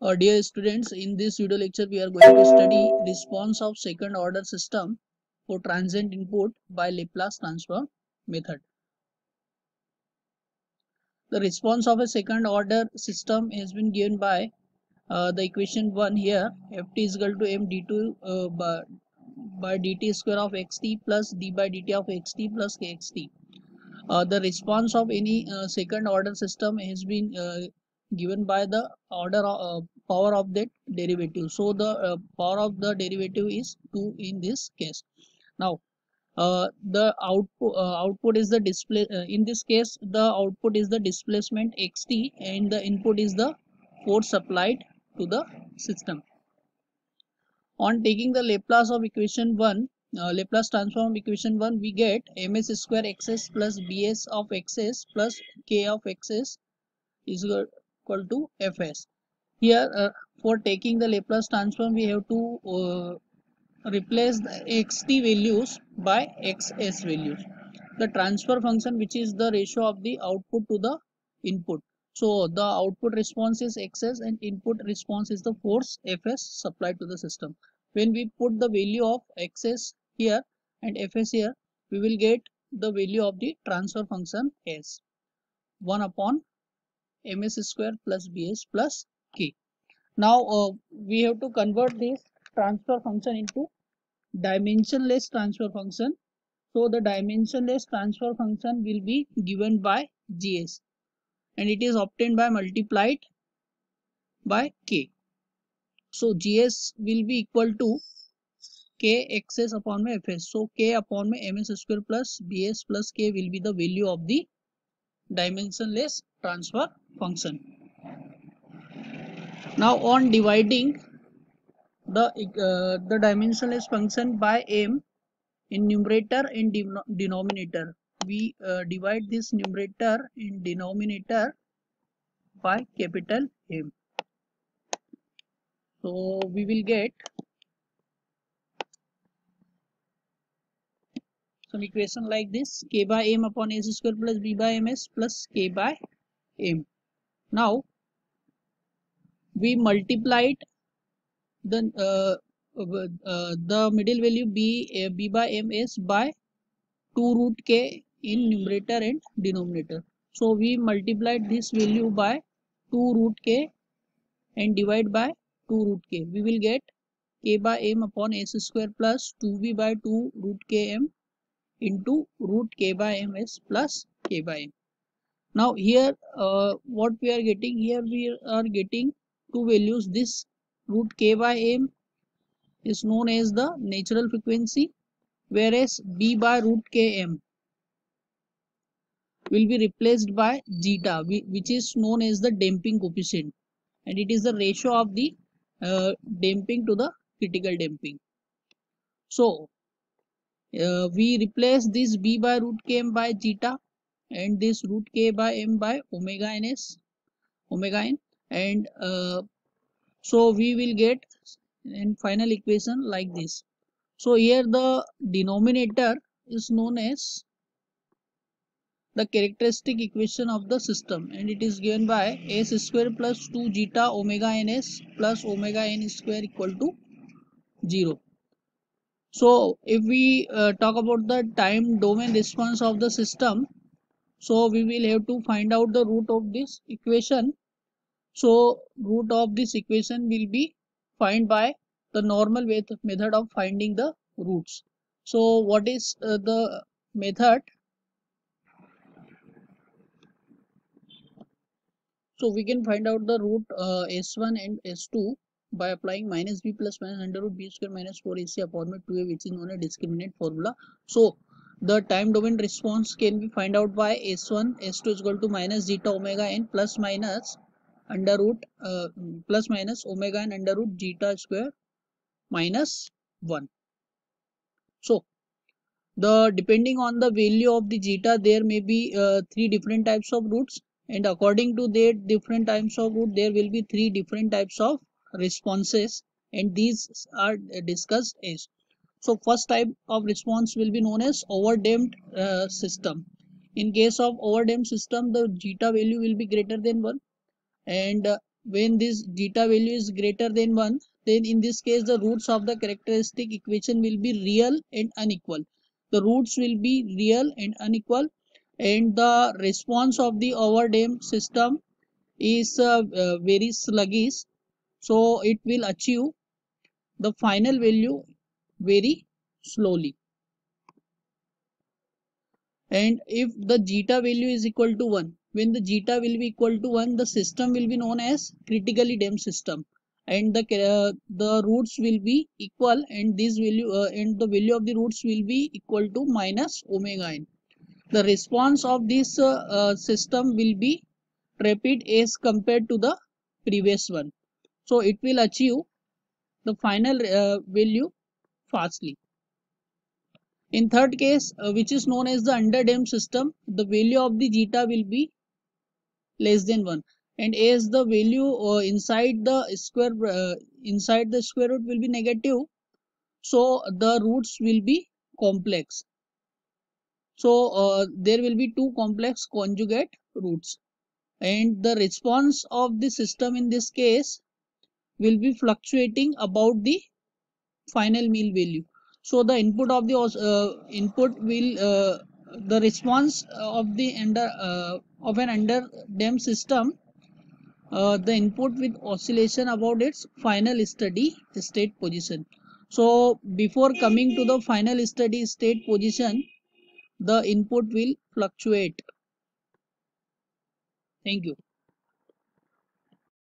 Dear students, in this video lecture we are going to study response of second order system for transient input by Laplace transform method. The response of a second order system has been given by the equation 1 here, ft is equal to m d2 by dt square of xt plus d by dt of xt plus kxt. The response of any second order system has been given by the power of that derivative. So the power of the derivative is 2 in this case. Now the output is the display, in this case the output is the displacement xt and the input is the force applied to the system. On taking the Laplace of equation 1, Laplace transform of equation 1, we get ms square xs plus bs of xs plus k of xs is equal to fs. Here for taking the Laplace transform we have to replace the xt values by xs values. The transfer function, which is the ratio of the output to the input. So the output response is xs and input response is the force fs supplied to the system. When we put the value of xs here and fs here, we will get the value of the transfer function as 1 upon ms square plus bs plus k. Now we have to convert this transfer function into dimensionless transfer function. So the dimensionless transfer function will be given by gs and it is obtained by multiplied by k. So gs will be equal to k xs upon my fs. So k upon my ms square plus bs plus k will be the value of the dimensionless transfer function. Now on dividing the dimensionless function by m in numerator and denominator, we divide this numerator and denominator by capital M. So we will get some equation like this: k by m upon s square plus b by ms plus k by m. Now we multiplied the middle value b by m is by 2 root k in numerator and denominator. So we multiplied this value by 2 root k and divide by 2 root k. We will get k by m upon s square plus 2b by 2 root km into root k by ms plus k by m. Now here what we are getting, here we are getting two values. This root k by m is known as the natural frequency, whereas b by root km will be replaced by zeta, which is known as the damping coefficient, and it is the ratio of the damping to the critical damping. So we replace this b by root km by zeta and this root k by m by omega n, and so we will get in final equation like this. So here the denominator is known as the characteristic equation of the system, and it is given by s square plus 2 zeta omega ns plus omega n square equal to 0. So if we talk about the time domain response of the system, so we will have to find out the root of this equation. So root of this equation will be find by the normal method of finding the roots. So what is the method? So we can find out the root s1 and s2 by applying minus b plus minus under root b square minus 4ac upon 2a, which is known as discriminant formula. So the time domain response can be find out by s1 s2 is equal to minus zeta omega n plus minus under root plus minus omega n under root zeta square minus 1. So the depending on the value of the zeta, there may be three different types of roots, and according to that different types of root there will be three different types of responses, and these are discussed as. So first type of response will be known as overdamped system. In case of overdamped system, the zeta value will be greater than 1, and when this zeta value is greater than 1, then in this case the roots of the characteristic equation will be real and unequal. The roots will be real and unequal, and the response of the overdamped system is very sluggish, so it will achieve the final value very slowly. And if the zeta value is equal to 1, when the zeta will be equal to 1, the system will be known as critically damped system, and the roots will be equal, and this value and the value of the roots will be equal to minus omega n. The response of this system will be rapid as compared to the previous one, so it will achieve the final value fastly. In third case, which is known as the underdamped system, the value of the zeta will be less than 1, and as the value inside the square root will be negative, so the roots will be complex. So there will be two complex conjugate roots, and the response of the system in this case will be fluctuating about the final mean value. So the input of the input will the response of the of an under damped system, the input with oscillation about its final steady state position. So before coming to the final steady state position, the input will fluctuate. Thank you.